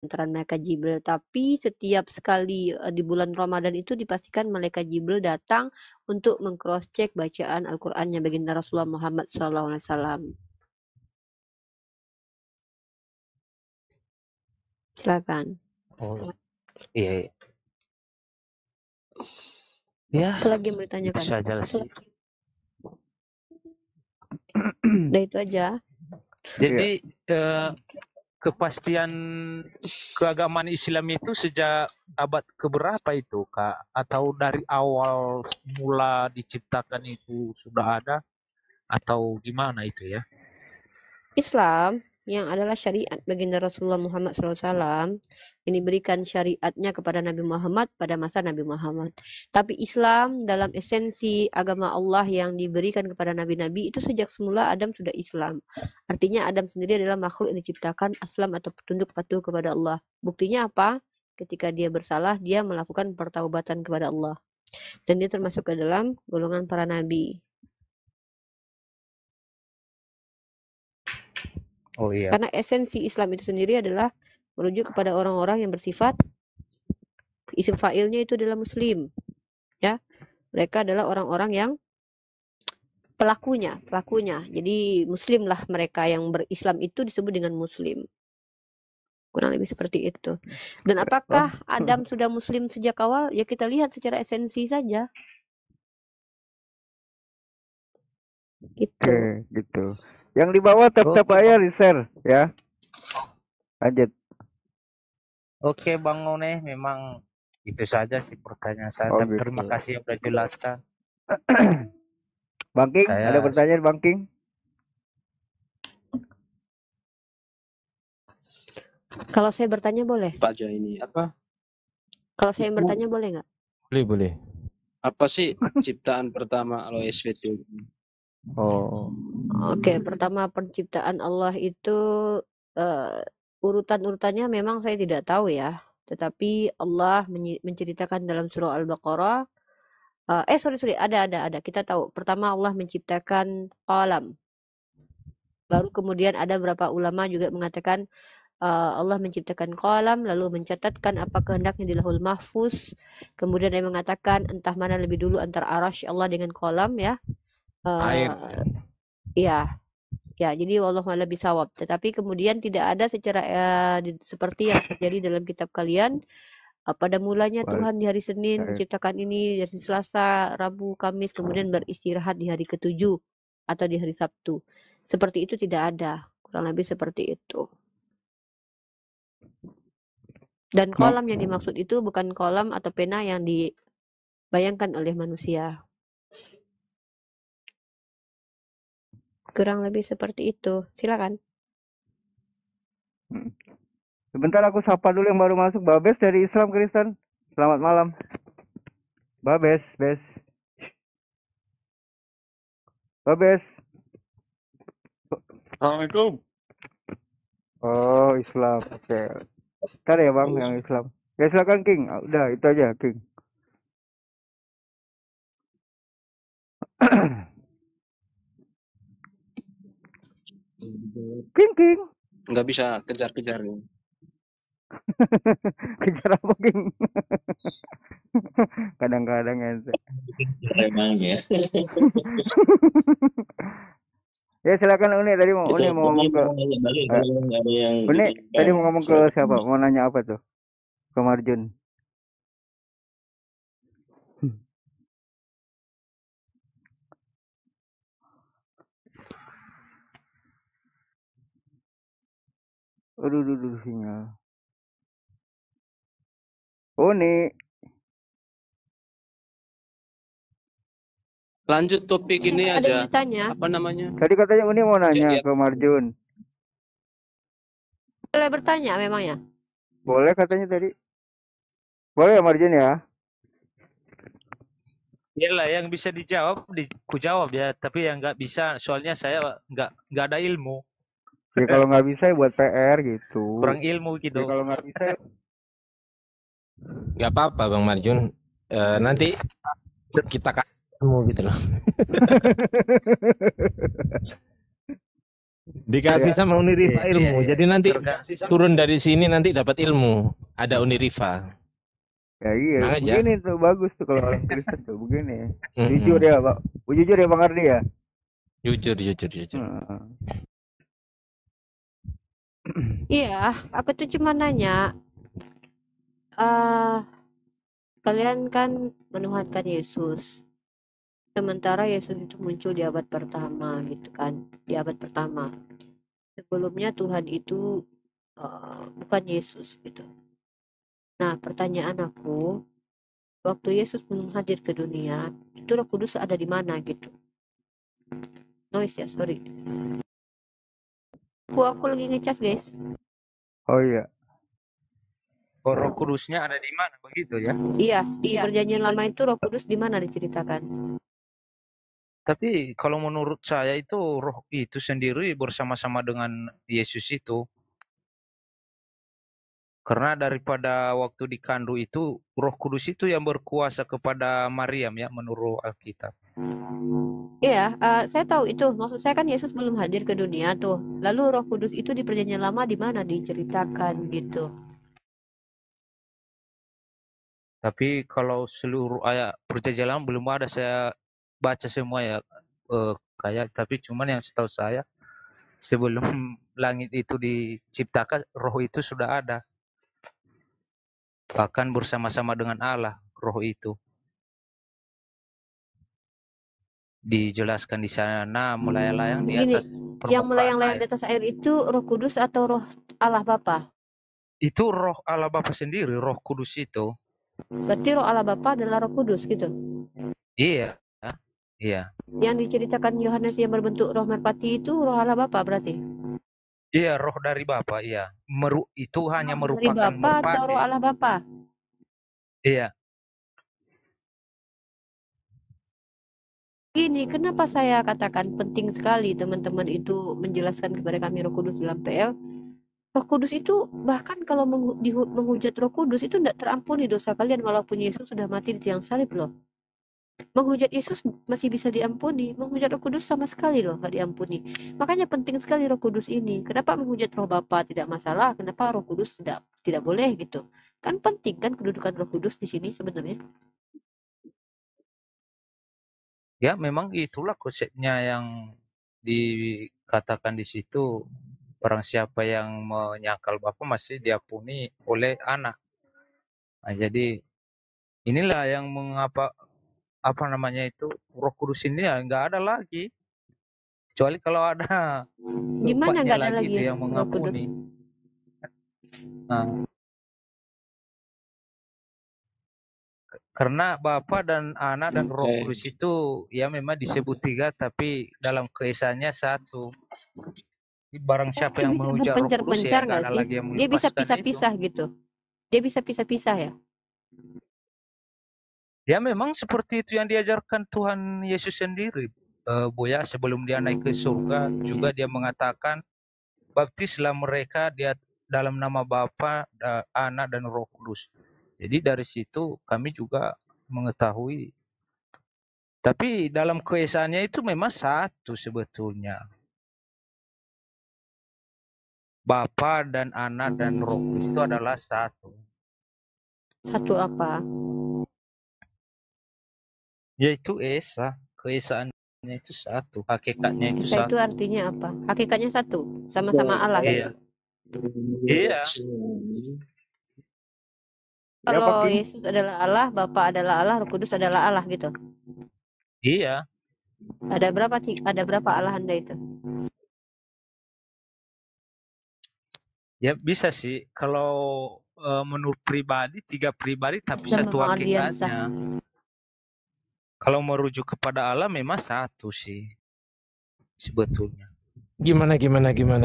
antara malaikat Jibril. Tapi setiap sekali di bulan Ramadan itu dipastikan malaikat Jibril datang untuk meng-cross check bacaan Al-Qur'annya baginda Rasulullah Muhammad SAW. Silakan. Oh, iya. Ya, Apalagi yang mau itu ditanyakan? saja sih. Udah itu aja. Jadi kepastian keagamaan Islam itu sejak abad keberapa itu, Kak? Atau dari awal mula diciptakan itu sudah ada? Atau gimana itu ya? Islam yang adalah syariat baginda Rasulullah Muhammad SAW ini berikan syariatnya kepada Nabi Muhammad pada masa Nabi Muhammad. Tapi Islam dalam esensi agama Allah yang diberikan kepada nabi-nabi itu sejak semula Adam sudah Islam. Artinya Adam sendiri adalah makhluk yang diciptakan aslam atau tunduk patuh kepada Allah. Buktinya apa? Ketika dia bersalah, dia melakukan pertaubatan kepada Allah. Dan dia termasuk ke dalam golongan para nabi. Oh iya. Karena esensi Islam itu sendiri adalah merujuk kepada orang-orang yang bersifat isim fa'ilnya itu adalah muslim. Ya. Mereka adalah orang-orang yang pelakunya. Jadi muslim lah mereka yang berislam itu disebut dengan muslim. Kurang lebih seperti itu. Dan apakah Adam sudah muslim sejak awal? Ya kita lihat secara esensi saja. Gitu. Oke, gitu. Yang di bawah tetap aja di-share ya. Lanjut. Oke, Bang None, memang itu saja sih pertanyaan saya. Oh, Tapi gitu. terima kasih yang sudah jelaskan. Bang King, Saya- ada pertanyaan Bang King? Kalau saya bertanya boleh? Aja ini apa? Kalau saya bertanya boleh nggak? Boleh. Apa sih ciptaan pertama Alois itu? Oh. Oke, pertama penciptaan Allah itu urutan-urutannya memang saya tidak tahu ya. Tetapi Allah menceritakan dalam surah Al-Baqarah. Sorry, ada. Kita tahu. Pertama Allah menciptakan alam. Baru kemudian ada beberapa ulama juga mengatakan Allah menciptakan qalam lalu mencatatkan apa kehendaknya di Lauhul Mahfuz. Kemudian dia mengatakan entah mana lebih dulu antara arasy Allah dengan qalam ya. Air. Ya, jadi wallahu a'lam bishawab. Tetapi kemudian tidak ada secara seperti yang terjadi dalam kitab kalian. Pada mulanya Tuhan di hari Senin menciptakan ini, dari Selasa, Rabu, Kamis, kemudian beristirahat di hari ketujuh atau di hari Sabtu. Seperti itu tidak ada. Kurang lebih seperti itu. Dan kolam yang dimaksud itu bukan kolam atau pena yang dibayangkan oleh manusia. Kurang lebih seperti itu. Silakan. Sebentar aku sapa dulu yang baru masuk. Babes dari Islam Kristen. Selamat malam. Babes. Assalamualaikum. Oh, Islam. Oke. Ntar ya Bang yang Islam. Ya silakan King. Udah itu aja King. King. Nggak bisa kejar-kejar. Kejar apa King? Kadang-kadang ente. Memang ya. Ya silakan Uni tadi mau ngomong ke Uni tadi mau ngomong ke siapa? Mau nanya apa tuh? Ke Marjun. Aduh sinyal. Uni. Lanjut topik ini Ada aja. yang ditanya? Apa namanya? Tadi katanya Uni mau nanya Ya. ke Marjun. Boleh bertanya memangnya? Boleh katanya tadi. Boleh ya Marjun ya? Iyalah yang bisa dijawab, ku jawab ya. Tapi yang nggak bisa, soalnya saya nggak ada ilmu. Ya kalau nggak bisa ya buat PR gitu. Kurang ilmu gitu. Ya kalau nggak bisa Gak apa-apa Bang Marjun. Nanti kita kasih ilmu gitu loh. Dikasih sama Unirifa Iya, ilmu. iya. Jadi nanti Tergantung. turun dari sini nanti dapat ilmu. Ada Unirifa. Ya iya, Tenang aja. begini tuh bagus tuh kalau orang Kristen tuh begini. Mm-mm. Jujur ya, Pak. Jujur ya Bang Ardi ya. Jujur. Heeh. Iya, aku tuh cuma nanya, kalian kan menuhankan Yesus, sementara Yesus itu muncul di abad pertama gitu kan, di abad pertama. Sebelumnya Tuhan itu bukan Yesus gitu. Nah, pertanyaan aku, waktu Yesus belum hadir ke dunia, itu Roh Kudus ada di mana gitu? Noise ya, sorry. Aku lagi ngecas guys. Oh iya. Oh, Roh Kudusnya ada di mana begitu ya? Iya, di perjanjian lama itu Roh Kudus di mana diceritakan? Tapi kalau menurut saya itu roh itu sendiri bersama-sama dengan Yesus itu. Karena daripada waktu dikandung itu Roh Kudus itu yang berkuasa kepada Maryam ya menurut Alkitab. Iya, saya tahu itu. Maksud saya kan Yesus belum hadir ke dunia tuh. Lalu Roh Kudus itu di perjanjian lama di mana diceritakan gitu. Tapi kalau seluruh ayat perjanjian lama belum ada saya baca semua ya kayak tapi cuman yang setahu saya sebelum langit itu diciptakan roh itu sudah ada. Bahkan bersama-sama dengan Allah roh itu. Dijelaskan di sana melayang-layang di Begini, atas yang permukaan melayang-layang di air. atas air itu Roh Kudus atau Roh Allah Bapa? Itu roh Allah Bapa sendiri, Roh Kudus itu. Berarti Roh Allah Bapa adalah Roh Kudus gitu. Iya, iya. Yang diceritakan Yohanes yang berbentuk roh merpati itu Roh Allah Bapa berarti. Iya, roh dari Bapa, iya. Itu hanya Roh dari merupakan Bapa atau Roh merpati. Allah Bapa? Iya. Ini kenapa saya katakan penting sekali teman-teman itu menjelaskan kepada kami Roh Kudus dalam PL. Roh Kudus itu bahkan kalau menghujat Roh Kudus itu tidak terampuni dosa kalian walaupun Yesus sudah mati di tiang salib loh. Menghujat Yesus masih bisa diampuni, menghujat Roh Kudus sama sekali loh nggak diampuni. Makanya penting sekali Roh Kudus ini. Kenapa menghujat Roh Bapa tidak masalah? Kenapa Roh Kudus tidak boleh gitu? Kan penting kan kedudukan Roh Kudus di sini sebenarnya. Ya, memang itulah konsepnya yang dikatakan di situ. Barang siapa yang menyangkal Bapa masih diampuni oleh anak. Nah, jadi inilah yang mengapa apa namanya itu Roh Kudus ini ya nggak ada lagi. Kecuali kalau ada Gimana keempatnya nggak ada lagi lagi itu yang Roh Kudus? mengampuni. Nah, karena Bapa dan Anak dan Roh Kudus itu ya memang disebut tiga tapi dalam keesaannya satu. Barang siapa yang menghujat Roh Kudus ya Berpencar-pencar nggak nggak ada sih? lagi yang Dia bisa melepaskan itu. pisah-pisah gitu. Dia bisa pisah-pisah ya. Ya memang seperti itu yang diajarkan Tuhan Yesus sendiri. Buya sebelum dia naik ke surga juga dia mengatakan baptislah mereka dia dalam nama Bapa, Anak dan Roh Kudus. Jadi dari situ kami juga mengetahui. Tapi dalam keesaannya itu memang satu sebetulnya. Bapa dan Anak dan Roh Kudus itu adalah satu. Satu apa? Yaitu Esa. Keesaannya itu satu. Hakikatnya itu Esa itu satu. artinya apa? Hakikatnya satu. Sama-sama Allah Iya. gitu. Iya. Kalau Yesus adalah Allah, Bapa adalah Allah, Roh Kudus adalah Allah gitu. Iya. Ada berapa Allah Anda itu? Ya bisa sih. Kalau menurut pribadi, tiga pribadi tapi Sama satu Ardiansah. hakikatnya. Kalau merujuk kepada Allah memang satu sih. Sebetulnya. Gimana ini? Gimana?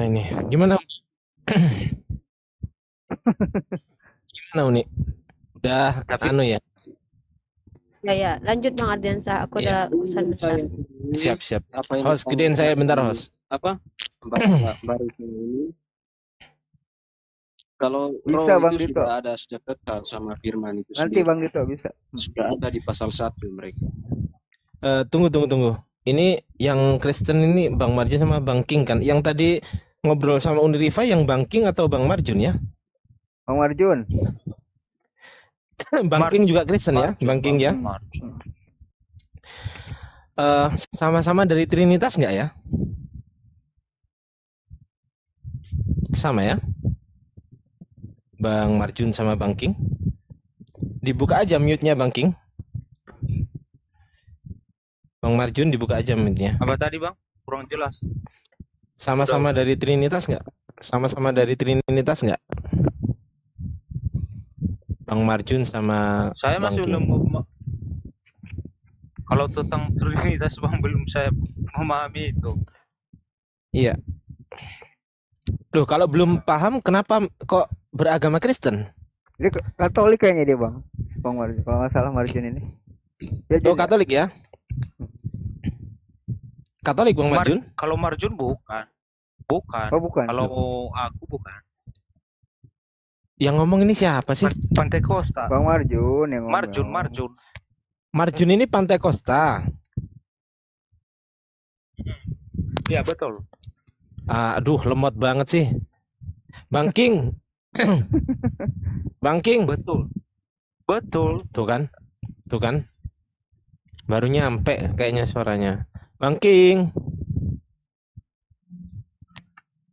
Gimana Uni? Udah Tapi ya? Ya, lanjut Bang Ardiansah. Aku udah urusan bentar. Siap. Apa yang Host, gedein saya bentar, host. Apa? Baru ini. Kalau roh Bisa, Bang itu Dito. sudah ada sejak kekal sama firman itu Nanti sendiri. Bang Dito bisa. Sudah ada di pasal 1 mereka. Tunggu. ini yang Kristen ini Bang Marjun sama Bang King kan. Yang tadi ngobrol sama Unirifa yang Bang King atau Bang Marjun ya? Bang Marjun. Bang King juga Kristen ya, Bang King ya. Sama-sama dari Trinitas nggak ya? Sama ya? Bang Marjun sama Bang King. Dibuka aja mute-nya Bang King. Bang Marjun dibuka aja mute-nya. Apa tadi Bang? Kurang jelas. Sama-sama dari Trinitas nggak? Sama-sama dari Trinitas nggak? Bang Marjun sama Saya Bang masih King. belum kalau tentang Trinitas Bang belum saya memahami itu. Iya. Loh, kalau belum paham kenapa kok beragama Kristen? Dia Katolik kayaknya dia Bang. Bang Marjun. Kalau nggak salah Marjun ini. Ya, Oh, Katolik ya? Katolik Bang Marjun? Kalau Marjun bukan. Bukan. Oh bukan. Kalau aku bukan. Yang ngomong ini siapa sih? Pantekosta. Bang Marjun yang ngomong. Marjun. Marjun ini Pantai Costa. Iya betul. Aduh, lemot banget sih. Bang King. Bang King. Betul. Tuh kan? Tuh kan? Baru nyampe kayaknya suaranya. Bang King.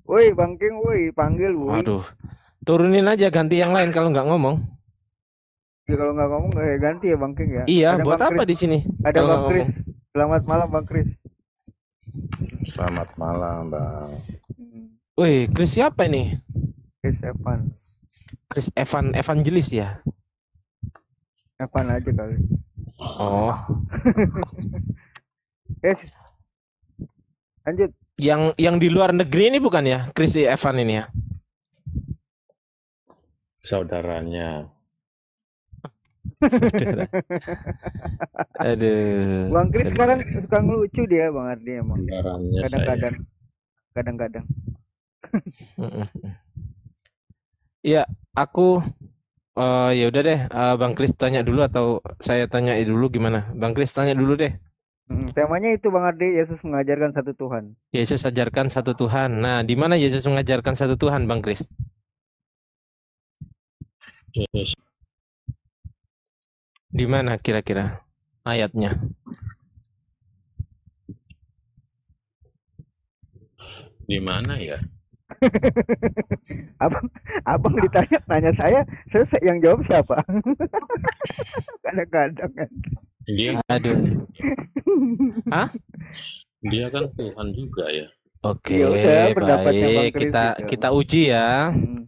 Woi Bang King, woi panggil woi. Aduh. Turunin aja ganti yang lain kalau nggak ngomong. Ya, kalau nggak ngomong nggak ganti ya Bang King ya. Iya, Ada buat Bang apa Kris. di sini? Ada kalau Bang nggak Kris. ngomong? Selamat malam Bang Kris. Selamat malam, Bang. Wih, Chris siapa ini? Kris Evan. Chris Evangelis ya? Evan aja kali. Oh, Lanjut. yang di luar negeri ini bukan ya? Chris Evan ini ya? Saudaranya. Saudara. Aduh. Bang Kris saudara. sekarang suka ngelucu dia Bang Ardi emang. Saudaranya Kadang-kadang. Kadang-kadang. Ya, aku ya udah deh, Bang Kris tanya dulu atau saya tanya dulu gimana? Bang Kris tanya dulu deh. Temanya itu Bang Ardi, Yesus mengajarkan satu Tuhan. Yesus ajarkan satu Tuhan. Nah, di mana Yesus mengajarkan satu Tuhan, Bang Kris? Yes. Di mana kira-kira ayatnya? Di mana ya? Abang nanya saya yang jawab siapa? Kadang-kadang kan. Dia Aduh. Hah? Dia kan Tuhan juga ya. Oke, Ya udah, pendapatnya Bang baik. Kris gitu. Kita uji ya. Hmm.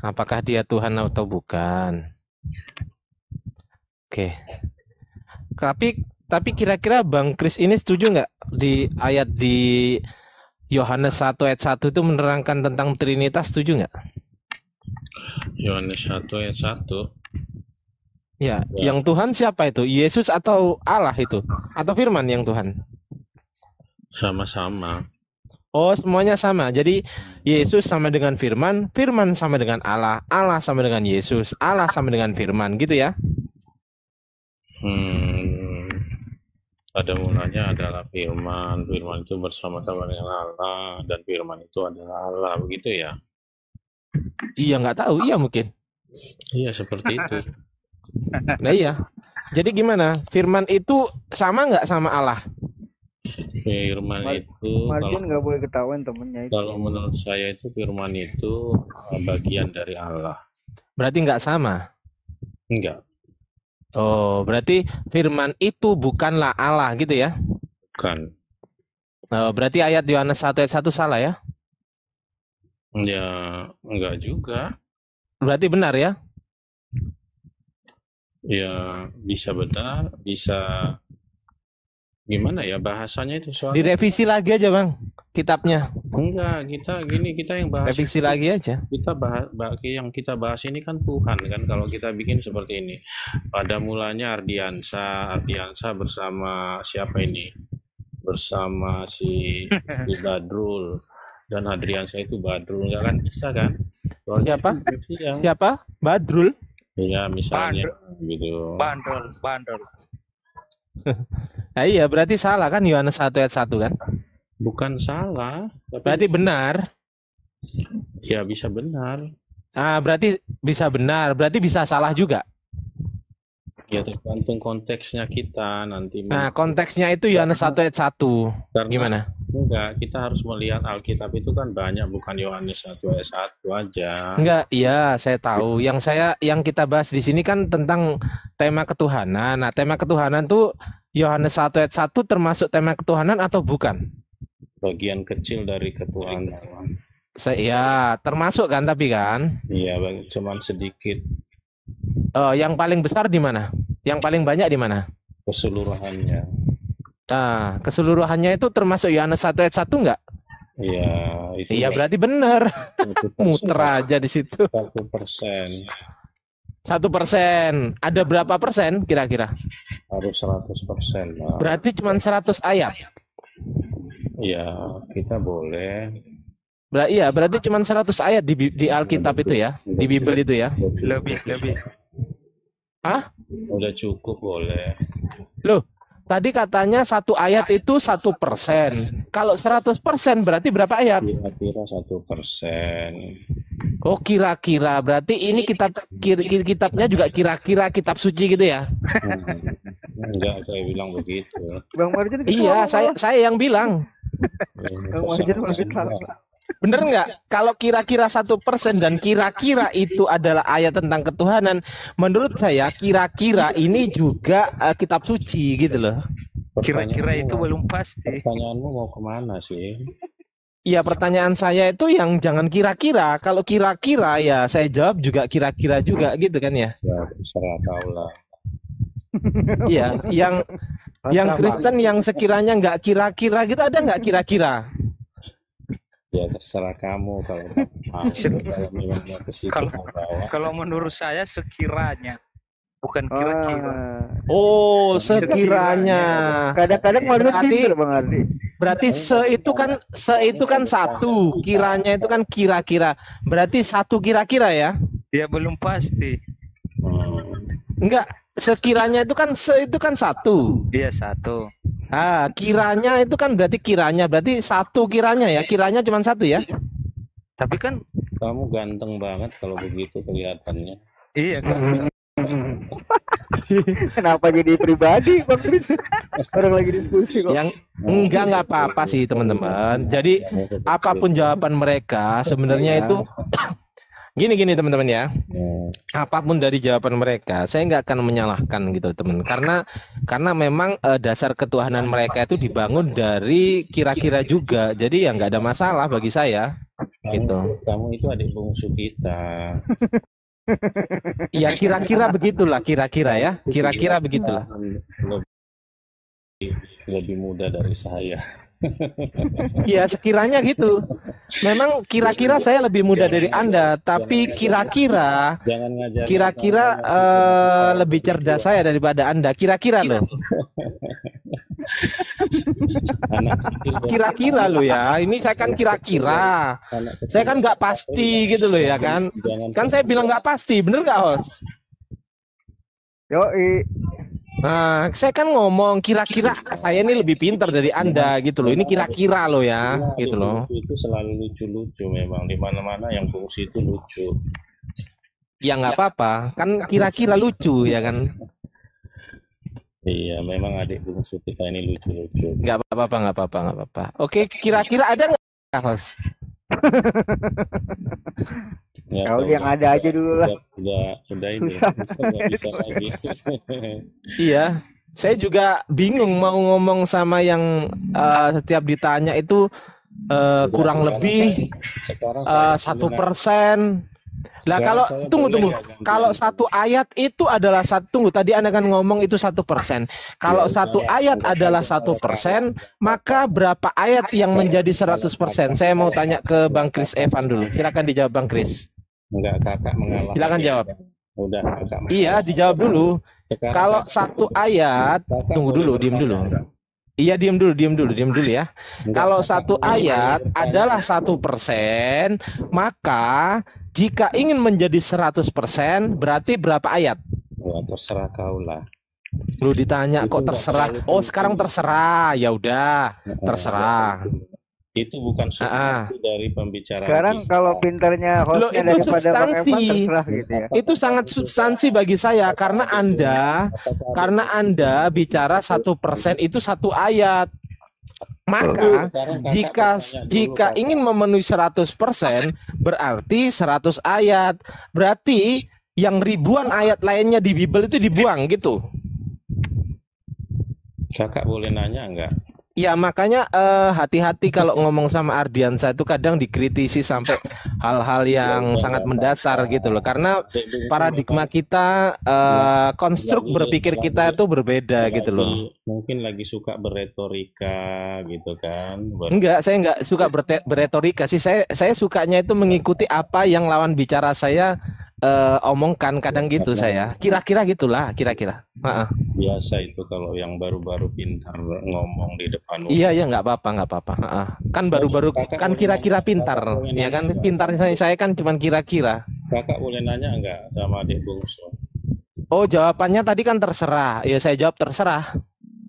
Apakah dia Tuhan atau bukan? Oke. Tapi kira-kira Bang Kris ini setuju nggak di ayat di Yohanes 1 ayat 1 itu menerangkan tentang Trinitas, setuju nggak? Yohanes 1 ayat 1. Ya, yang Tuhan siapa itu? Yesus atau Allah itu? Atau firman yang Tuhan? Sama-sama. Oh, semuanya sama. Jadi Yesus sama dengan firman, firman sama dengan Allah, Allah sama dengan Yesus, Allah sama dengan firman, gitu ya? Pada mulanya adalah firman, firman itu bersama-sama dengan Allah, dan firman itu adalah Allah, begitu ya? Iya, nggak tahu. Iya mungkin. Iya, seperti itu. Nah iya. Jadi gimana? Firman itu sama nggak sama Allah? Firman itu, Marjun nggak boleh ketahuan temennya itu. kalau menurut saya itu firman itu bagian dari Allah. Berarti nggak sama. Enggak, Oh, berarti firman itu bukanlah Allah gitu ya? bukan. Oh, berarti ayat Yohanes 1 ayat 1 salah ya? Ya, enggak juga. Berarti benar ya? Ya, bisa benar, bisa gimana ya bahasanya itu soalnya. Direvisi lagi aja Bang, kitabnya. Enggak, kita yang bahas. Revisi lagi aja. Kita yang kita bahas ini kan Tuhan kan, kalau kita bikin seperti ini. Pada mulanya Ardiansa bersama siapa ini? Bersama si Badrul, dan Adriansa itu Badrul, enggak kan bisa kan? Soalnya Siapa? ya. Siapa? Badrul. Iya, misalnya gitu. Bandel. Nah, iya, berarti salah kan Yohanes 1 ayat 1 kan? Bukan salah, tapi Berarti benar. ya bisa benar. Berarti bisa benar, berarti bisa salah juga. Ya tergantung konteksnya kita nanti. Nah, konteksnya itu Yohanes 1 ayat 1. Karena Gimana? enggak, kita harus melihat Alkitab itu kan banyak, bukan Yohanes 1 ayat 1 aja. Enggak, iya, saya tahu. Yang kita bahas di sini kan tentang tema ketuhanan. Nah, tema ketuhanan tuh Yohanes 1 ayat 1 termasuk tema ketuhanan atau bukan? Bagian kecil dari ketuhanan. Ya, termasuk kan tapi kan? Iya, cuman sedikit. Yang paling besar di mana? Yang paling banyak di mana? Keseluruhannya. Nah, keseluruhannya itu termasuk Yohanes 1 ayat 1 enggak? Iya, itu Iya, berarti benar. 1%. Muter aja di situ. 1%. 1%. Ada berapa persen kira-kira? Harus 100%. Nah. Berarti cuma 100 ayat. Iya, kita boleh. Iya, berarti cuma 100 ayat di Alkitab itu ya, di Bible itu ya. Lebih. Hah? Udah cukup, boleh. Loh, tadi katanya satu ayat itu 1%. Kalau 100% berarti berapa ayat? Kira-kira 1%. Oh, kira-kira. Berarti ini kitabnya juga kira-kira kitab suci gitu ya? Enggak, saya bilang begitu. Bang Marjan Iya, saya yang bilang. Bang Marjan masih salah. Bener nggak? Kalau kira-kira 1% dan kira-kira itu adalah ayat tentang ketuhanan, menurut saya kira-kira ini juga kitab suci gitu loh. Kira-kira itu belum pasti. Pertanyaanmu mau kemana sih? Iya, pertanyaan saya itu yang jangan kira-kira. Kalau kira-kira ya saya jawab juga kira-kira juga gitu kan ya? Ya terserah kau lah. Iya, yang Kristen yang sekiranya nggak kira-kira gitu ada nggak kira-kira? Ya terserah kamu kalau mau. Kalau memang mau ke situ mau bawa. Kalau menurut saya sekiranya, bukan kira-kira. Oh, sekiranya. Kadang-kadang Marjan Berarti- pinter Bang Ardi. Berarti se itu kan satu, kiranya itu kan kira-kira. Berarti satu kira-kira ya? Ya belum pasti. Enggak, sekiranya itu kan itu kan satu. Dia satu. Kiranya itu kan berarti satu kiranya ya. Kiranya cuma satu ya. Tapi kan Kamu ganteng banget kalau begitu kelihatannya. iya kan. Kenapa jadi pribadi Bang Kris? Orang lagi diskusi kok. Yang enggak apa-apa sih teman-teman. Jadi apapun jawaban mereka sebenarnya itu gini teman-teman ya. Apapun dari jawaban mereka, saya nggak akan menyalahkan gitu teman. Karena memang dasar ketuhanan mereka itu dibangun dari kira-kira juga. Jadi ya nggak ada masalah bagi saya. Gitu. Kamu itu adik bungsu kita. Ya kira-kira begitulah, kira-kira ya. Kira-kira begitulah. Lebih muda dari saya. Ya sekiranya gitu. Memang kira-kira saya lebih muda dari Anda, tapi kira-kira Jangan ngajar. lebih cerdas saya daripada Anda. Kira-kira loh. Anak kecil, Kira-kira loh ya. Ini saya kan kira-kira. anak kecil. Saya kan nggak pasti gitu loh ya kan. Jangan Kan saya bilang nggak pasti, bener nggak host? Yoi. Nah, saya kan ngomong kira-kira saya ini lebih pintar dari Anda gitu loh. Ini kira-kira loh ya, gitu loh. Bungsu itu selalu lucu-lucu memang, di mana-mana yang bungsu itu lucu. Ya nggak apa-apa, kan kira-kira lucu ya kan. Iya, memang adik bungsu kita ini lucu-lucu. Nggak apa-apa. Oke, kira-kira ada nggak host? Ya, Kau yang ada aja dulu lah. udah ini. Nggak bisa lagi. Iya, saya juga bingung mau ngomong sama yang setiap ditanya itu kurang lebih Sekarang saya 1%. Lah Sekarang kalau saya tunggu boleh nggak ganti? kalau satu ayat itu adalah tunggu tadi Anda kan ngomong itu 1%. Kalau satu ayat adalah 1%, maka berapa ayat yang menjadi 100%? Saya mau tanya ke Bang Kris Evan dulu. Silakan dijawab Bang Kris. Enggak, kakak mengalah. Silakan jawab. Udah, kakak. Iya, dijawab dulu. Sekarang Kalau kakak- satu ayat, kakak tunggu boleh dulu, diem dulu. bertanya. Iya, diem dulu ya. Enggak, Kalau kakak satu boleh ayat bertanya. adalah 1%, maka jika ingin menjadi 100%, berarti berapa ayat? Ya, terserah kau lah. Lu ditanya Itu kok nggak terserah. terlalu Oh, penting. sekarang terserah. Ya udah, Nggak terserah. penting. Itu bukan substansi dari pembicaraan Sekarang kita. kalau pintarnya Loh, hostnya itu daripada Bang Evan substansi. terserah gitu ya. Itu sangat substansi bagi saya karena Anda bicara 1% itu 1 ayat. Maka Sekarang kakak jika bertanya dulu, jika kakak. ingin memenuhi 100% berarti 100 ayat. Berarti yang ribuan ayat lainnya di Bible itu dibuang gitu. Kakak boleh nanya enggak? Ya makanya hati-hati kalau ngomong sama Ardiansa itu kadang dikritisi sampai hal-hal yang sangat mendasar gitu loh. Karena paradigma kita, konstruk berpikir kita itu berbeda gitu loh. Mungkin lagi suka berretorika gitu kan. Enggak, saya enggak suka beretorika sih. Saya sukanya itu mengikuti apa yang lawan bicara saya omongkan kadang gitu saya. Kira-kira gitulah, kira-kira. Biasa itu kalau yang baru-baru pintar ngomong di depan umum. Iya, nggak apa-apa. Kan baru-baru kan kira-kira pintar, ya kan? Pintar saya kan cuma kira-kira. Kakak boleh nanya enggak sama adik bungsu? Oh, jawabannya tadi kan terserah. Ya saya jawab terserah.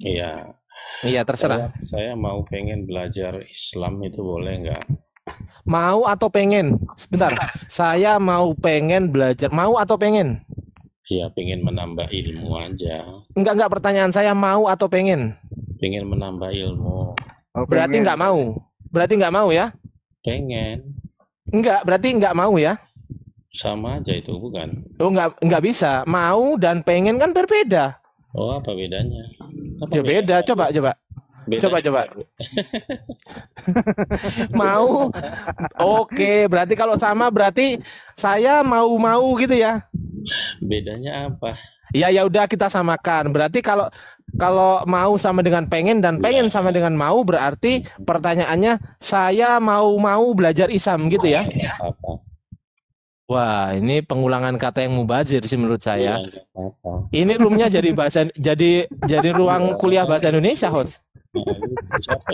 Iya. Iya, terserah. Saya mau pengen belajar Islam itu boleh enggak? Mau atau pengen? Sebentar. Saya mau pengen belajar. Mau atau pengen? Iya, pengen menambah ilmu aja. Enggak pertanyaan saya mau atau pengen? Pengen menambah ilmu. Oh, Berarti pengen. nggak mau. Berarti nggak mau ya? Pengen. Enggak, berarti nggak mau ya? Sama aja itu bukan? Oh, nggak bisa. Mau dan pengen kan berbeda. Oh, apa bedanya? Apa Ya beda. Coba. Bedanya? Coba. Mau. Oke, berarti kalau sama berarti saya mau gitu ya. Bedanya apa? Ya udah kita samakan. Berarti kalau mau sama dengan pengen dan pengen sama dengan mau berarti pertanyaannya saya mau belajar Islam gitu ya. Apa? Wah, ini pengulangan kata yang mubazir sih menurut saya. Iya, apa? Ini roomnya jadi ruang kuliah bahasa Indonesia, host. Siapa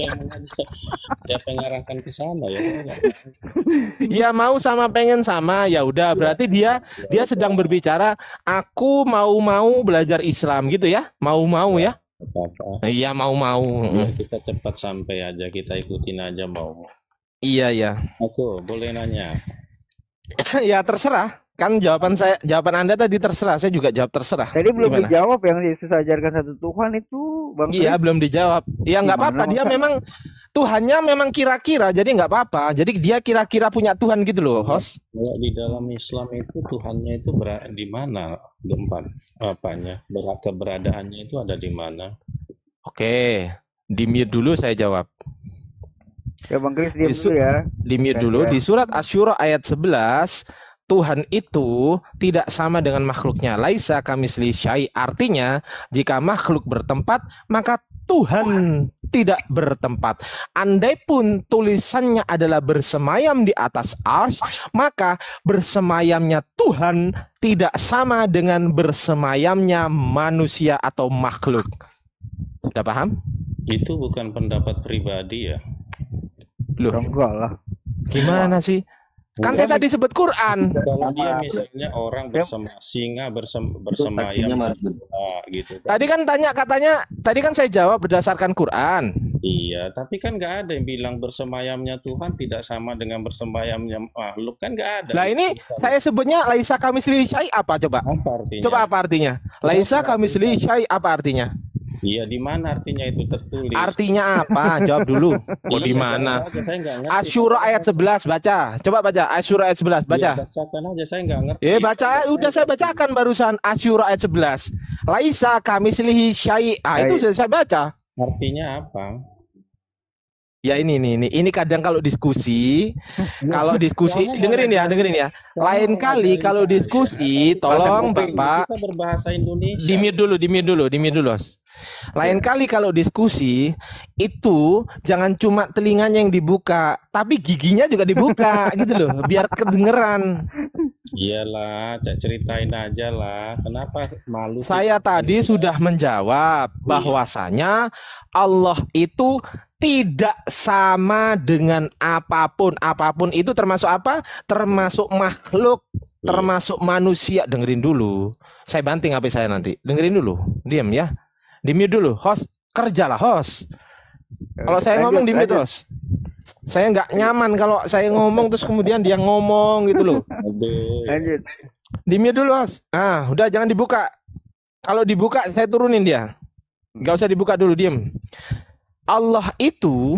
yang ngarahkan ke sana ya? Ya mau sama pengen sama ya udah berarti dia sedang berbicara aku mau belajar Islam gitu ya. Mau ya. Apa? Iya mau. Ya, kita cepat sampai aja, kita ikutin aja mau. Iya. Aku boleh nanya. Ya terserah. Kan jawaban Anda tadi terserah. Saya juga jawab terserah. Tadi belum Gimana? dijawab yang Yesus ajarkan satu Tuhan itu, Bang. Iya, belum dijawab. Ya nggak apa-apa. Dia memang Tuhannya memang kira-kira. Jadi nggak apa-apa. Jadi dia kira-kira punya Tuhan gitu loh, host. Di dalam Islam itu Tuhannya itu di mana tempat apanya? Keberadaannya itu ada di mana? Oke. Di mute dulu saya jawab. Ya Bang Kris diam dulu ya. Di mute dulu. Di surat Asy-Syura ayat 11 Tuhan itu tidak sama dengan makhluknya. Laisa kamitslihi syai'. Artinya, jika makhluk bertempat, maka Tuhan tidak bertempat. Andaipun tulisannya adalah bersemayam di atas arsy, maka bersemayamnya Tuhan tidak sama dengan bersemayamnya manusia atau makhluk. Sudah paham? Itu bukan pendapat pribadi ya? Loh, Enggak lah. gimana sih? Kan saya tadi sebut Quran. Kalau dia misalnya orang singa bersemayam gitu. Tadi kan tadi kan saya jawab berdasarkan Quran. Iya, tapi kan nggak ada yang bilang bersemayamnya Tuhan tidak sama dengan bersemayamnya makhluk, kan nggak ada. Lah ini saya sebutnya laisa kamitslihi syai' apa coba? Apa artinya? Coba apa artinya? Laisa kamitslihi syai' apa artinya? Iya, di mana artinya itu tertulis? Artinya apa? Jawab dulu. Oh, di mana? Saya nggak ngerti. Asy-Syura ayat 11 baca. Coba baca Asy-Syura ayat 11 baca. Ya, bacakan aja, saya nggak ngerti. Baca, udah saya bacakan barusan Asy-Syura ayat 11. Laisa kamitslihi syai'. Itu sudah saya baca. Artinya apa? Ya ini kadang kalau diskusi dengerin ya. Lain kali kalau diskusi tolong Bapak kita berbahasa Indonesia. di mute dulu. Lain kali kalau diskusi itu jangan cuma telinganya yang dibuka, tapi giginya juga dibuka gitu loh, biar kedengeran. Iyalah, Cak, ceritain aja lah. Kenapa malu sih? Saya tadi sudah menjawab bahwasanya Allah itu tidak sama dengan apapun. Apapun itu termasuk apa? Termasuk makhluk, termasuk manusia. Dengerin dulu. Saya banting HP saya nanti. Dengerin dulu. Diam ya. Di-mute dulu. Host, kerjalah host. Kalau saya ngomong di-mute host. Saya nggak nyaman kalau saya ngomong terus kemudian dia ngomong gitu loh. Lanjut. Di-mute dulu host. Ah, udah jangan dibuka. Kalau dibuka saya turunin dia. Nggak usah dibuka dulu, diam. Allah itu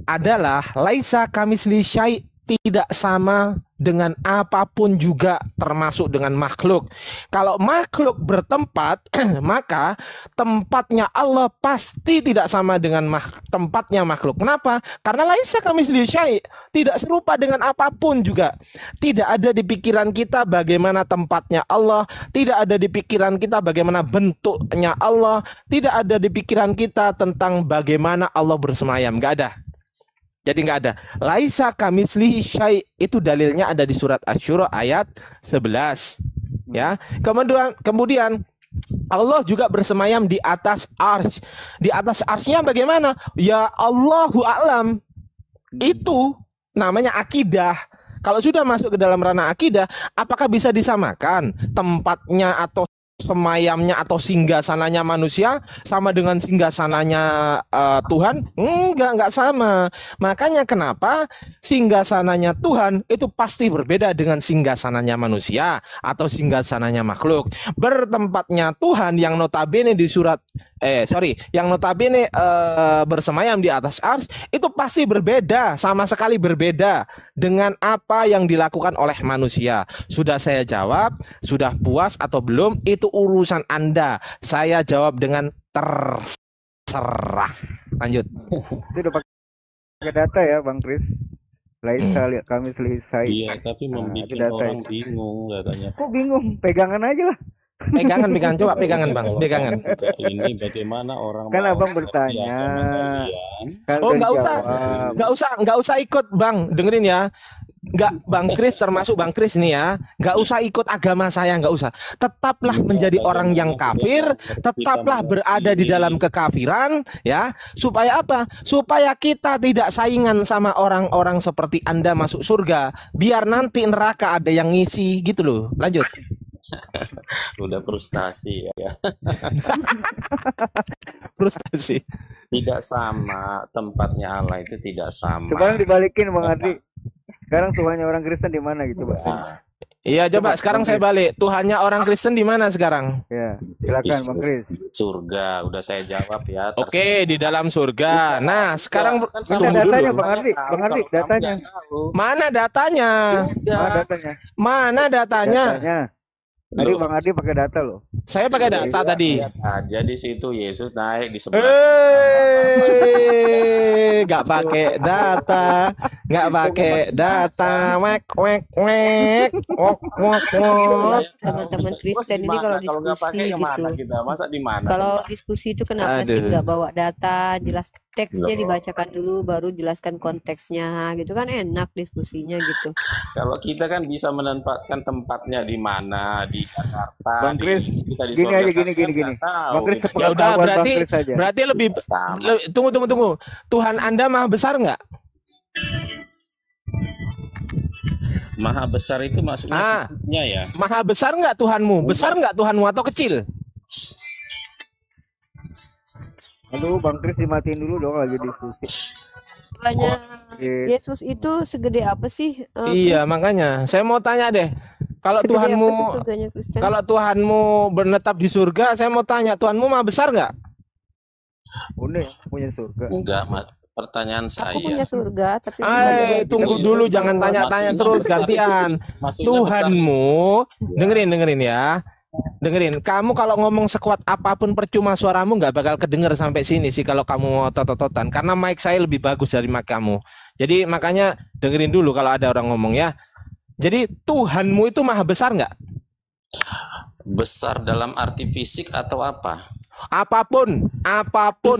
adalah laisa kamitsli syai', tidak sama dengan apapun juga, termasuk dengan makhluk. Kalau makhluk bertempat, maka tempatnya Allah pasti tidak sama dengan tempatnya makhluk. Kenapa? Karena laisa kamitsli syai', tidak serupa dengan apapun juga. Tidak ada di pikiran kita bagaimana tempatnya Allah, tidak ada di pikiran kita bagaimana bentuknya Allah, tidak ada di pikiran kita tentang bagaimana Allah bersemayam. Nggak ada. Jadi nggak ada. Laisa kamitslihi syai', itu dalilnya ada di surat Asy-Syura ayat 11. Ya. Kemudian Allah juga bersemayam di atas arsy. Di atas arsy-nya bagaimana? Ya Allahu a'lam. Itu namanya akidah. Kalau sudah masuk ke dalam ranah akidah, apakah bisa disamakan tempatnya atau semayamnya atau singgasananya manusia sama dengan singgasananya Tuhan? Enggak sama. Makanya kenapa singgasananya Tuhan itu pasti berbeda dengan singgasananya manusia atau singgasananya makhluk. Bertempatnya Tuhan yang notabene di yang notabene bersemayam di atas ars itu pasti berbeda, sama sekali berbeda dengan apa yang dilakukan oleh manusia. Sudah saya jawab, sudah puas atau belum? Itu urusan Anda. Saya jawab dengan terserah. Lanjut. Itu udah pakai data ya, Bang Kris. Laisa kamitslihi syai'. Iya, tapi membuat orang bingung katanya. Kok bingung? Pegangan aja lah. Pegangan, coba pegangan Bang, pegangan. Ini bagaimana orang kan abang bertanya. Oh nggak usah ikut Bang, dengerin ya. Nggak, Bang Kris termasuk Bang Kris nih ya, nggak usah ikut agama saya, nggak usah. Tetaplah menjadi orang yang kafir, tetaplah berada di dalam kekafiran ya. Supaya apa? Supaya kita tidak saingan sama orang-orang seperti Anda masuk surga. Biar nanti neraka ada yang ngisi gitu loh. Lanjut. Udah frustasi ya. Frustasi. Tidak sama, tempatnya Allah itu tidak sama. Sekarang dibalikin Bang Ardi. Sekarang Tuhannya orang Kristen di mana gitu, Pak? Iya, coba sekarang saya balik. Tuhannya orang Kristen di mana sekarang? Ya, silakan Bang Kris. Surga, udah saya jawab ya. Oke, di dalam surga. Nah, sekarang tunggu datanya dulu. Bang Ardi, datanya. Mana datanya? Mana datanya? Tadi Bang Ardi pakai data loh. Saya pakai data tadi. Aja di situ Yesus naik di sebelah. Nggak pakai data, Teman-teman Kristen ini kalau diskusi gitu. Masa di mana? Kalau diskusi itu kenapa sih nggak bawa data, jelas teksnya dibacakan dulu, baru jelaskan konteksnya, gitu kan enak diskusinya gitu. Kalau kita kan bisa menempatkan tempatnya di mana, di Jakarta. Bang Kris, gini. Bang Kris, ya udah, berarti lebih tunggu. Tuhan Anda maha besar nggak? Maha besar itu maksudnya ya. Maha besar nggak Tuhanmu? Besar nggak Tuhanmu atau kecil? Aduh, Bang Kris dimatiin dulu dong lagi diskusi. Makanya Yesus itu segede apa sih? Iya, makanya saya mau tanya deh. Kalau Tuhanmu menetap di surga, saya mau tanya, Tuhanmu maha besar nggak? Punya surga. Enggak, Mas. Pertanyaan saya. Aku punya surga, tapi tunggu dulu, jangan tanya-tanya terus, gantian. Tuhanmu, dengerin ya. Dengerin, kamu kalau ngomong sekuat apapun percuma, suaramu nggak bakal kedenger sampai sini sih kalau kamu mau tot-totan. Karena mic saya lebih bagus dari mic kamu. Jadi makanya dengerin dulu kalau ada orang ngomong ya. Jadi Tuhanmu itu maha besar nggak? Besar dalam arti fisik atau apa? Apapun,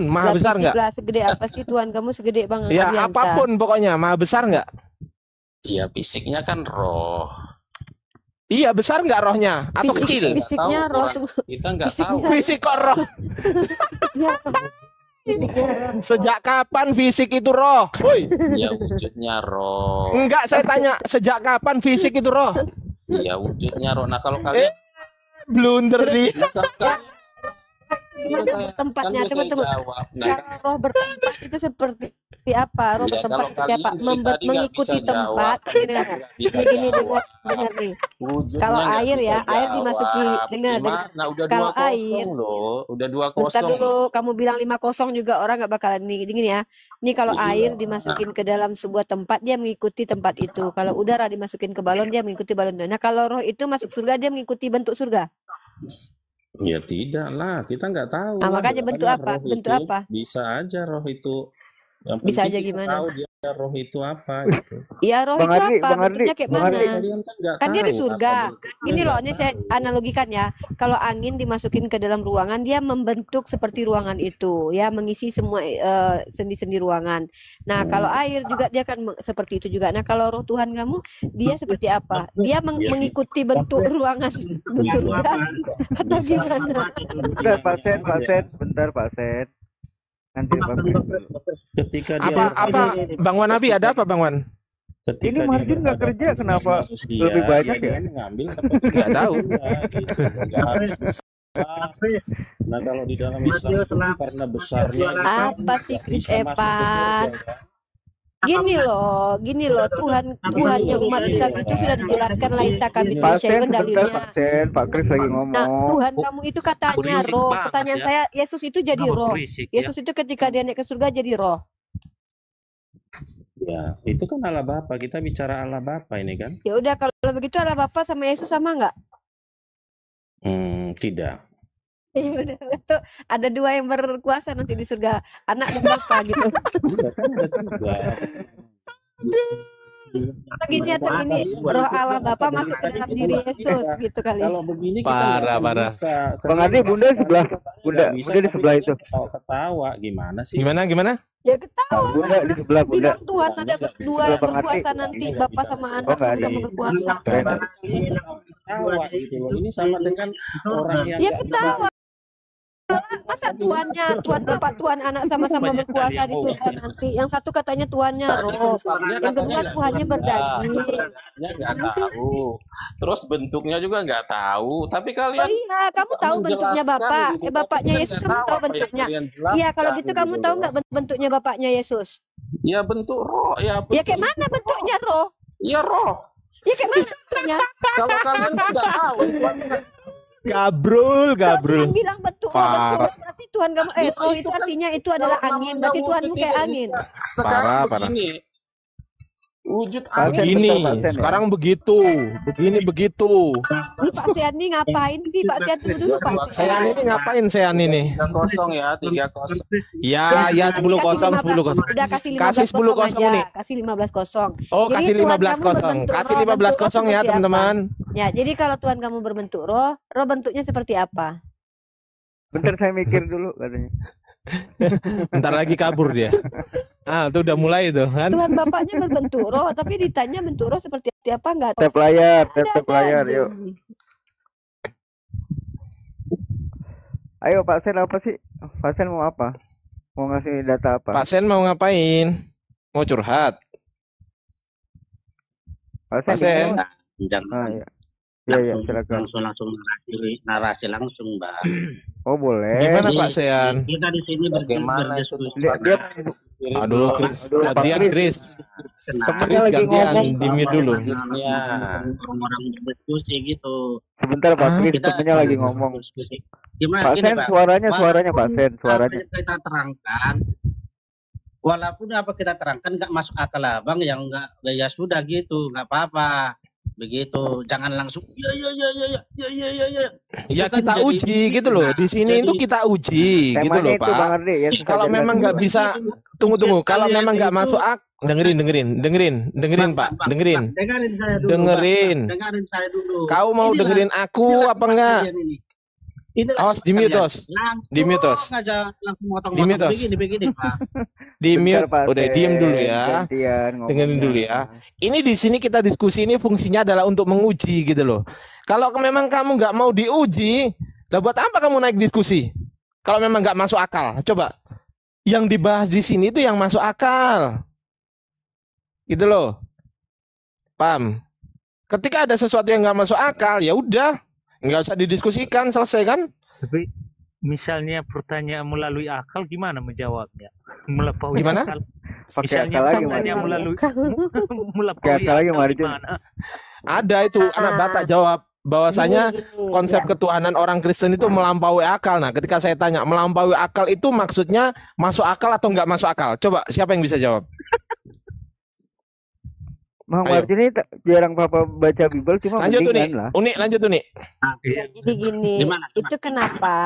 maha besar nggak? Lah segede apa sih Tuhan kamu, segede Bang Ya, Ardiansa? apapun pokoknya, maha besar nggak? Iya, fisiknya kan roh. Iya, besar nggak rohnya? Atau kecil? Fisiknya roh tuh. Kita nggak tahu. Fisik kok roh? Sejak kapan fisik itu roh? Woi. Ya wujudnya roh. Enggak, saya tanya, sejak kapan fisik itu roh? Iya, wujudnya roh. Nah, kalau kalian Blunder nih. Gimana tempatnya? Kan Coba tunggu. jawab. Nah, Kalau roh bertempat itu seperti apa? Roh Iya, bertempat kalau seperti apa? kalian dari tadi nggak Mengikuti bisa tempat. jawab, Ini dengar. nggak bisa Gini jawab. dengar nih. wujudnya Kalau nggak air bisa ya, air jawab. dimasuki. Dengar. Gimana? Udah Kalau 2-0 air, loh. Udah bentar 2-0. dulu, kamu bilang 5-0 juga orang nggak bakalan dingin ya. Ini kalau Iya. air dimasukin ke dalam sebuah tempat, dia mengikuti tempat itu. Kalau udara dimasukin ke balon, dia mengikuti balon itu. Nah, kalau roh itu masuk surga, dia mengikuti bentuk surga. Ya tidak lah, kita nggak tahu. Nah, lah. makanya bentuk Makanya apa? roh Bentuk itu apa? Bisa aja roh itu. Yang Bisa penting aja kita gimana? tahu dia roh itu apa gitu. Iya, roh Bang itu Ardi, apa? Bang Ardi, Bentuknya kayak Bang mana? Ardi. Kalian kan nggak Kan dia di tahu surga. apa bentuknya. Ini loh, ini saya analogikan ya. Kalau angin dimasukin ke dalam ruangan, dia membentuk seperti ruangan itu, ya, mengisi semua sendi-sendi ruangan. Nah, kalau air juga dia akan seperti itu juga. Nah, kalau roh Tuhan kamu, dia seperti apa? Dia mengikuti bentuk ruangan surga atau gimana? Bentar Pak Sen, bentar Pak Sen. Nanti Bang Kris dulu. Ketika dia Apa Bang Wan Abi, ada apa Bang Wan? ketika Ini dia Marjun nggak berhadapan kerja, dengan kenapa manusia, lebih banyak dia ya? mengambil seperti Nggak tahu. dia, gitu. Nggak harus besar. Nah, kalau di dalam Islam itu karena besarnya Apa sih Chris bisa masuk ke Evan? surga, kan? Gini loh, Tuhannya umat Islam itu sudah dijelaskan laisa kami Pak Sen, syai'un bentar dalilnya. Pak Sen, Pak Kris lagi Nah, ngomong. Tuhan kamu itu katanya Berisik roh. banget Pertanyaan ya. saya, Yesus itu jadi Kenapa roh. berisik ya? Yesus itu ketika dia naik ke surga jadi roh. Ya, itu kan Allah Bapa. Kita bicara Allah Bapa ini kan? Ya udah, kalau begitu Allah Bapa sama Yesus sama nggak? Tidak. Ya udah, itu ada dua yang berkuasa nanti di surga, anak dan Bapa gitu. Iya kan ada tiga. Begini atau ini roh Allah Bapa masuk ke dalam diri Yesus gitu kali. Kalau begini kita Parah, nggak akan parah. bisa. Bang Ardi, Bunda sebelah, Bunda Nggak bisa, di tapi sebelah kita itu. ketawa gimana sih? Gimana? Ya ketawa. Bunda di sebelah Bunda. Bilang Tuhan ada berdua Sebelah Bang berkuasa Ardi. nanti Bapa sama Oh, anak nggak ada. sama berkuasa. Nggak ada. Ketawa gitu loh. Ini sama dengan orang yang Ya nggak ketawa. Masa Tuhan Bapak, Tuhan Anak sama-sama Banyak berkuasa dari di yang surga nanti. Yang satu katanya Tuhannya roh, yang kedua Tuhannya berdaging. Bentuknya nggak tahu. Terus bentuknya juga nggak tahu. Tapi Oh kalian iya, kamu tahu bentuknya menjelaskan Bapak. gitu. Tapi Bapaknya kita Yesus nggak kamu tahu apa yang bentuknya. kalian Iya, kalau jelaskan gitu kamu tahu nggak bentuknya Bapaknya Yesus? Ya bentuk roh. Ya, Ya kayak mana bentuknya roh? Ya roh. Ya kayak mana bentuknya? Kalau kalian nggak tahu, Gabrul. Kalau cuma bilang bentuk roh, Parah. berarti Tuhan kamu roh itu artinya itu adalah angin. Berarti Tuhanmu kayak angin. Sekarang Parah. begini. Wujud Pak Sen, angin. Begini, bentar, Pak Sen, ya. sekarang begitu. Begini begitu. Ini Pak Sean ini ngapain sih? Pak Sean tunggu dulu Pak Sean. Sean ini ngapain Sean ini? 3-0 ya, 3-0. Ya 10-0, 10-0. Udah kasih 15 Kasih 10-0 aja. nih. Kasih 15-0. Oh, Jadi kasih Tuhan 15-0. kamu berbentuk Kasih roh, 15-0 bentuk roh ya, seperti apa? teman-teman. Ya, jadi kalau Tuhan kamu berbentuk roh bentuknya seperti apa? Bentar saya mikir dulu katanya. Bentar lagi kabur dia. Ah, itu udah mulai tuh kan. Tuhan Bapaknya berbentuk roh, tapi ditanya bentuk roh seperti apa enggak? Tap layar, Ada tap layar, aja. yuk. Ayo Pak Sen apa sih? Pak Sen mau apa? Mau ngasih data apa? Pak Sen mau ngapain? Mau curhat? Pak Pak Sen. Jangan Ah, iya, silakan. langsung narasi langsung, Mbak. Oh boleh. Gimana Jadi, Pak Sean? Kita di sini Bagaimana itu? Dia Aduh, Chris, gantian Chris. Temennya Chris, lagi gantian ngomong. di mute dulu. Ya. orang-orang berdiskusi gitu. Sebentar Pak Ah, Kris, Kita temennya lagi ngomong. berdiskusi. Gimana Pak gini, Sen Pak? suaranya Pak Sen Apa suaranya. yang kita terangkan, walaupun apa kita terangkan nggak masuk akal abang, yang nggak ya sudah gitu, nggak apa-apa. Begitu, jangan langsung ya. Ya Itu kan kita jadi- uji gitu loh. Di sini itu kita uji gitu Temanya loh itu Bang Pak. Ardi ya. suka Kalau jelas memang nggak dulu. bisa, tunggu. Kalau memang nggak masuk dengerin Pak, dengerin. Dengerin saya dulu. Dengerin. Bang. Dengerin saya dulu. Kau mau Inilah- dengerin aku inilah apa enggak? kejadian ini. Inilah Awas, sifat di mute, kalian. Os. Langsung Di mute, Os. aja langsung Di mute, motong-motong Os. begini Pak. Di mute. Bentar, Pak Udah, diem dulu ya. gantian Dengerin dulu ngomongnya. ya. Ini di sini kita diskusi ini fungsinya adalah untuk menguji gitu loh. Kalau memang kamu nggak mau diuji, lah buat apa kamu naik diskusi? Kalau memang nggak masuk akal, coba. Yang dibahas di sini itu yang masuk akal. Gitu loh. Paham? Ketika ada sesuatu yang nggak masuk akal, ya udah, nggak usah didiskusikan, selesai kan? Tapi misalnya pertanyaan melalui akal gimana menjawabnya? Melampaui Gimana? akal. Pakai Misalnya akal lagi, pertanyaan Mari. melalui Pakai melampaui akal lagi, akal Mari. gimana? Ada itu anak Batak jawab bahwasanya konsep ketuhanan orang Kristen itu melampaui akal. Nah, ketika saya tanya melampaui akal itu maksudnya masuk akal atau nggak masuk akal? Coba siapa yang bisa jawab? Bang Ayo. Martin ini jarang Papa baca Bible, cuma Lanjut tuh nih, mendingan lah. Unik lanjut tuh nih. Jadi gini, Gimana? itu kenapa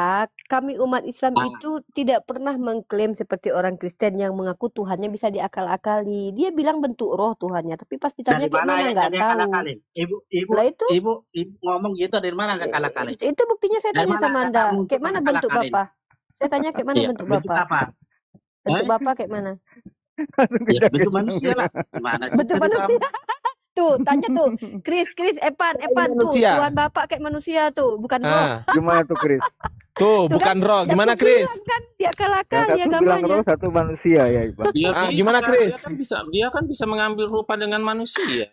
kami umat Islam itu tidak pernah mengklaim seperti orang Kristen yang mengaku Tuhannya bisa diakal-akali. Dia bilang bentuk roh Tuhannya, tapi pas ditanya Dari kayak mana mana yang nggak tadi tahu. akal-akalin? Ibu Lah itu ibu ngomong gitu dari mana akal-akalin? itu buktinya saya Dari tanya mana sama Anda, kakakmu kayak mana bentuk akal-akalin? Bapak? Saya tanya kayak mana Iya, bentuk bentuk Bapak? apa? Bentuk Eh? Bapak kayak mana? Ya, bentuk manusia lah. Gimana? Bentuk manusia. Tuh, tanya tuh. Chris, Epan tuh. Manusia. Tuhan Bapak kayak manusia tuh, bukan roh. Ah, Gimana tuh, Chris? tuh Tuh bukan kan, roh. Gimana aku Chris? bilang kan dia Yang akal-akali satu bilang agamanya. roh, satu manusia ya, Bang. Dia Ah, bisa gimana, kan, Chris? dia kan bisa mengambil rupa dengan manusia.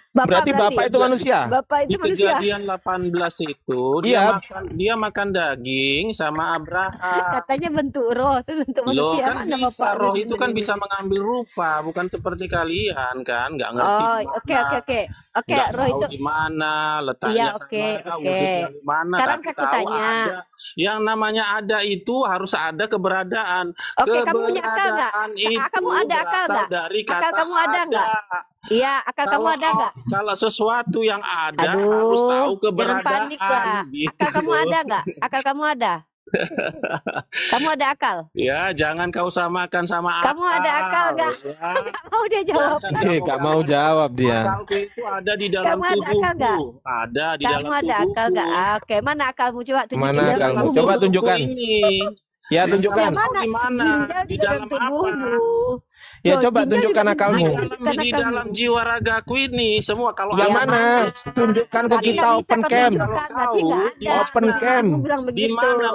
Berarti Bapak itu manusia? Bapak Di itu manusia. Kejadian 18 itu Iya. dia makan daging sama Abraham. Katanya bentuk roh, itu bentuk Loh manusia. kan Mana bisa, Bapak roh ini itu kan ini? bisa mengambil rupa, bukan seperti kalian kan, nggak ngerti Oh, di oke mana, oke. Oke, nggak roh tahu itu. di mana letaknya, Iya, di oke, mana, oke. wujudnya di mana, Sekarang tapi aku tahu tanya. ada. Yang namanya ada itu harus ada keberadaan. Oke, kamu punya akal nggak? Keberadaan itu Kamu ada akal berasal nggak? dari Akal kata kamu ada nggak? Iya, akal kamu ada nggak? Kalau sesuatu yang ada Aduh, harus tahu jangan keberadaan. panik lah. Gitu. Akal kamu ada nggak? Akal kamu ada? Kamu ada akal? Ya, jangan kau samakan sama akal. Kamu ada akal nggak? Ya. Nggak mau dia jawab. Nggak mau jawab dia. Akalku itu ada di dalam Kamu ada akal nggak? tubuhku. Ada di Kamu dalam ada akal tubuhku. nggak? Oke, mana akalmu? Coba tunjukin Mana dalam akalmu? tubuhmu. Coba tunjukkan. Ini. Ya, tunjukkan. Mana? Di mana? Ginjal Di juga dalam dalam apa? tubuhmu. Ya, Loh, coba ginjal tunjukkan juga akalmu. tunjukkan Di akalmu. dalam jiwa ragaku ini semua kalau Yang Yang alam mana? itu Tunjukkan ke Tadi kita nggak bisa open kau cam. tunjukkan, berarti nggak ada. Open cam. Kamu bilang di begitu. mana